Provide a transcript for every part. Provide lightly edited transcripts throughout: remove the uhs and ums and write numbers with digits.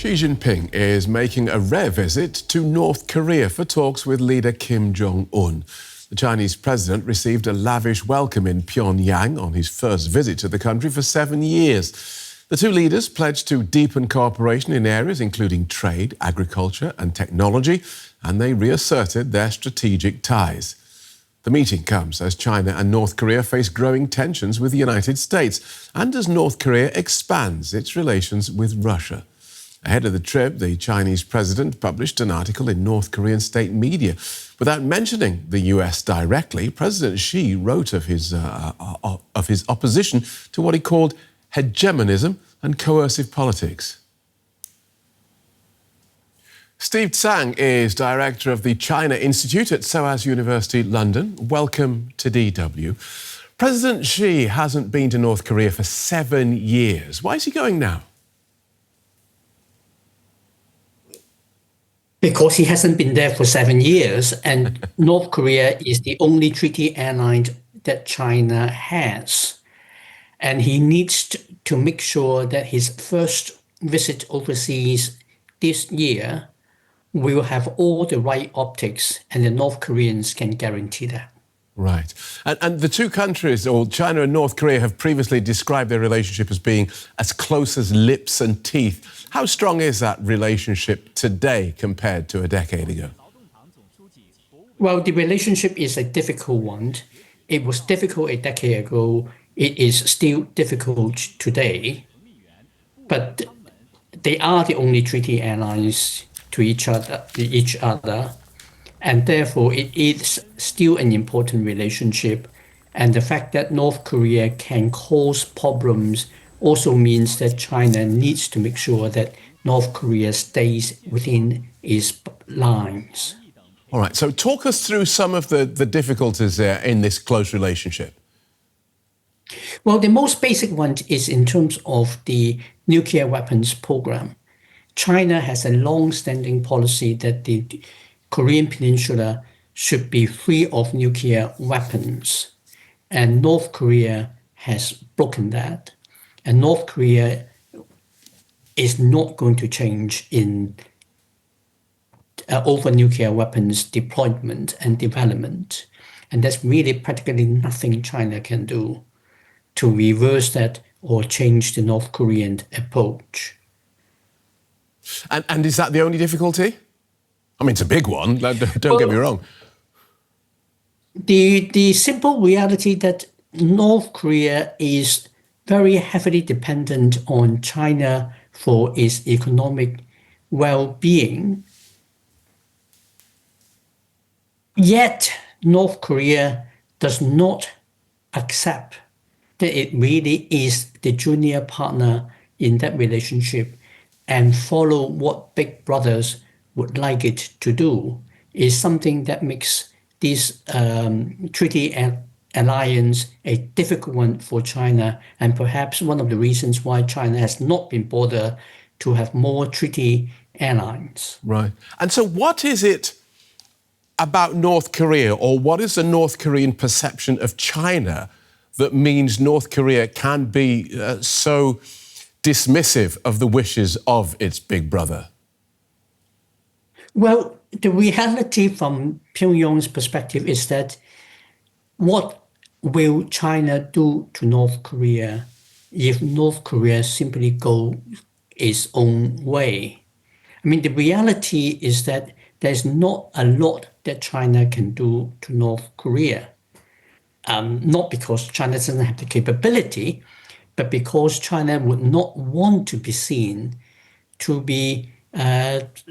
Xi Jinping is making a rare visit to North Korea for talks with leader Kim Jong Un. The Chinese president received a lavish welcome in Pyongyang on his first visit to the country for 7 years. The two leaders pledged to deepen cooperation in areas including trade, agriculture and technology, and they reasserted their strategic ties. The meeting comes as China and North Korea face growing tensions with the United States and as North Korea expands its relations with Russia. Ahead of the trip, the Chinese president published an article in North Korean state media. Without mentioning the US directly, President Xi wrote of his opposition to what he called hegemonism and coercive politics. Steve Tsang is director of the China Institute at SOAS University London. Welcome to DW. President Xi hasn't been to North Korea for 7 years. Why is he going now? Because he hasn't been there for 7 years, and North Korea is the only treaty ally that China has. And he needs to make sure that his first visit overseas this year will have all the right optics, and the North Koreans can guarantee that. Right. And the two countries, or China and North Korea, have previously described their relationship as being as close as lips and teeth. How strong is that relationship today compared to a decade ago? Well, the relationship is a difficult one. It was difficult a decade ago. It is still difficult today. But they are the only treaty allies to each other. And therefore, it is still an important relationship. And the fact that North Korea can cause problems also means that China needs to make sure that North Korea stays within its lines. All right, so talk us through some of the difficulties there in this close relationship. Well, the most basic one is in terms of the nuclear weapons program. China has a long-standing policy that the Korean Peninsula should be free of nuclear weapons. And North Korea has broken that. And North Korea is not going to change in over nuclear weapons deployment and development. And there's really practically nothing China can do to reverse that or change the North Korean approach. And is that the only difficulty? I mean, it's a big one, don't get me wrong. The simple reality that North Korea is very heavily dependent on China for its economic well-being. Yet, North Korea does not accept that it really is the junior partner in that relationship and follow what big brothers would like it to do is something that makes this treaty alliance a difficult one for China, and perhaps one of the reasons why China has not been bothered to have more treaty allies. Right. And so what is it about North Korea, or what is the North Korean perception of China that means North Korea can be so dismissive of the wishes of its big brother? Well, the reality from Pyongyang's perspective is that what will China do to North Korea if North Korea simply go its own way? I mean, the reality is that there's not a lot that China can do to North Korea. Not because China doesn't have the capability, but because China would not want to be seen to be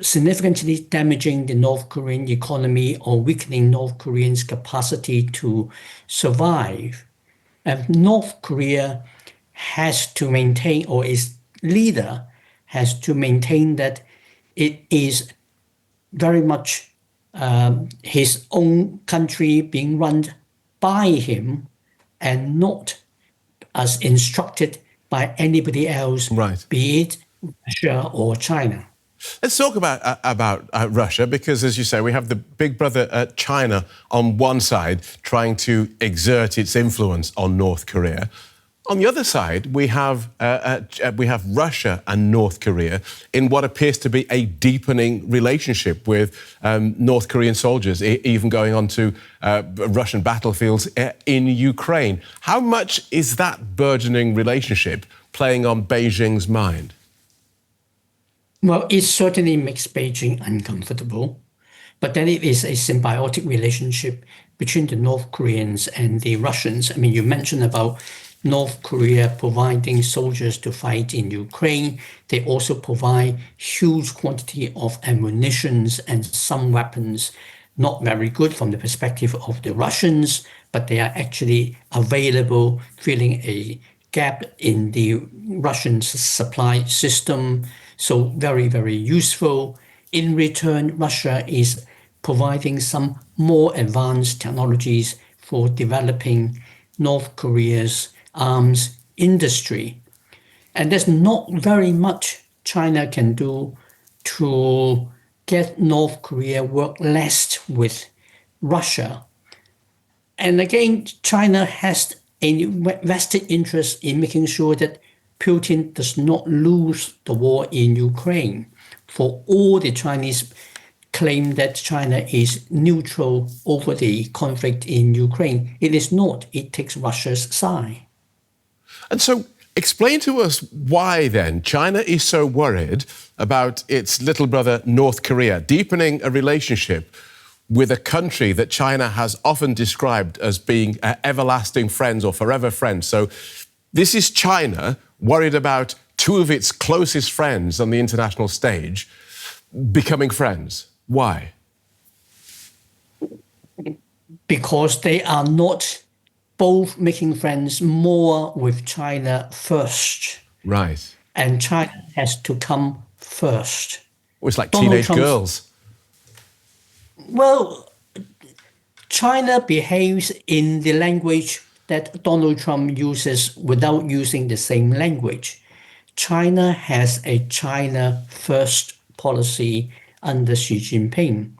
significantly damaging the North Korean economy or weakening North Koreans' capacity to survive. And North Korea has to maintain, or its leader has to maintain, that it is very much his own country being run by him and not as instructed by anybody else, right, be it Russia or China. Let's talk about Russia, because, as you say, we have the big brother China on one side trying to exert its influence on North Korea. On the other side, we have Russia and North Korea in what appears to be a deepening relationship with North Korean soldiers, even going onto Russian battlefields in Ukraine. How much is that burgeoning relationship playing on Beijing's mind? Well, it certainly makes Beijing uncomfortable, but then it is a symbiotic relationship between the North Koreans and the Russians. I mean, you mentioned about North Korea providing soldiers to fight in Ukraine. They also provide huge quantity of ammunitions and some weapons, not very good from the perspective of the Russians, but they are actually available, filling a gap in the Russian supply system. So very, very useful. In return, Russia is providing some more advanced technologies for developing North Korea's arms industry. And there's not very much China can do to get North Korea work less with Russia. And again, China has a vested interest in making sure that Putin does not lose the war in Ukraine. For all the Chinese claim that China is neutral over the conflict in Ukraine, it is not. It takes Russia's side. And so explain to us why then China is so worried about its little brother North Korea deepening a relationship with a country that China has often described as being everlasting friends or forever friends. So this is China worried about two of its closest friends on the international stage becoming friends. Why? Because they are not both making friends more with China first. Right. And China has to come first. It's like teenage girls. Well, China behaves in the language that Donald Trump uses without using the same language. China has a China first policy under Xi Jinping.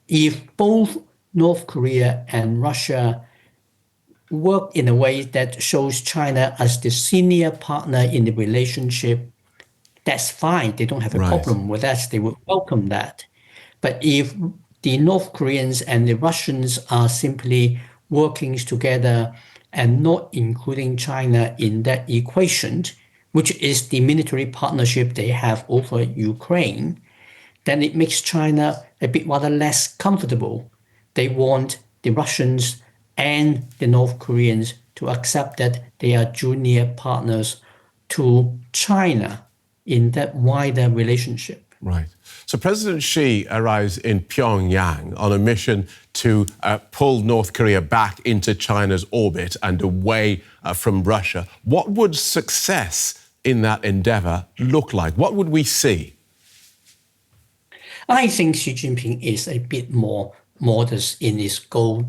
If both North Korea and Russia work in a way that shows China as the senior partner in the relationship, that's fine. They don't have a problem with that. They would welcome that. But if the North Koreans and the Russians are simply working together and not including China in that equation, which is the military partnership they have over Ukraine, then it makes China a bit rather less comfortable. They want the Russians and the North Koreans to accept that they are junior partners to China in that wider relationship. Right. So President Xi arrives in Pyongyang on a mission to pull North Korea back into China's orbit and away from Russia. What would success in that endeavour look like? What would we see? I think Xi Jinping is a bit more modest in his goal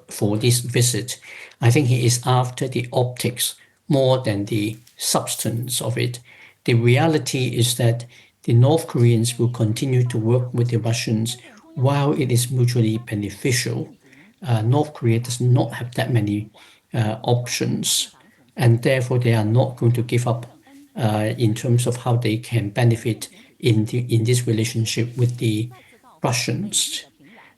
for this visit. I think he is after the optics more than the substance of it. The reality is that the North Koreans will continue to work with the Russians while it is mutually beneficial. North Korea does not have that many options, and therefore they are not going to give up in terms of how they can benefit in this relationship with the Russians.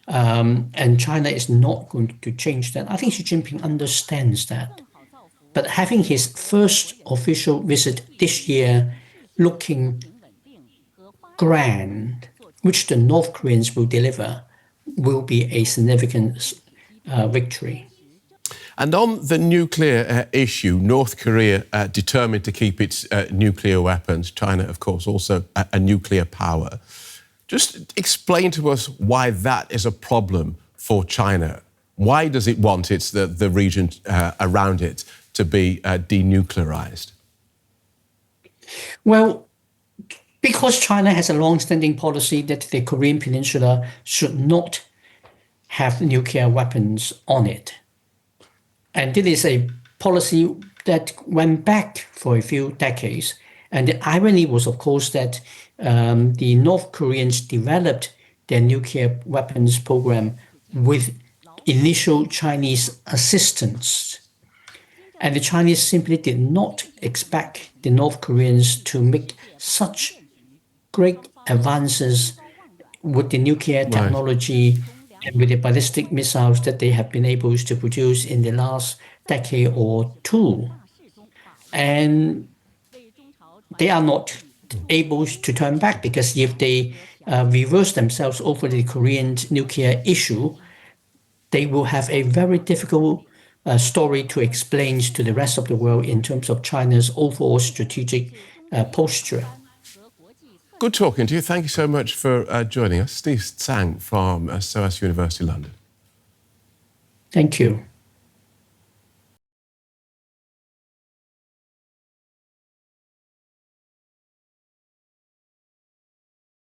And China is not going to change that. I think Xi Jinping understands that. But having his first official visit this year looking grand, which the North Koreans will deliver, will be a significant victory. And on the nuclear issue, North Korea determined to keep its nuclear weapons. China, of course, also a nuclear power. Just explain to us why that is a problem for China. Why does it want the region around it to be denuclearized? Well, because China has a long-standing policy that the Korean Peninsula should not have nuclear weapons on it. And it is a policy that went back for a few decades. And the irony was, of course, that the North Koreans developed their nuclear weapons program with initial Chinese assistance. And the Chinese simply did not expect the North Koreans to make such great advances with the nuclear Right. technology and with the ballistic missiles that they have been able to produce in the last decade or two. And they are not able to turn back, because if they reverse themselves over the Korean nuclear issue, they will have a very difficult story to explain to the rest of the world in terms of China's overall strategic posture. Good talking to you. Thank you so much for joining us. Steve Tsang from SOAS University London. Thank you.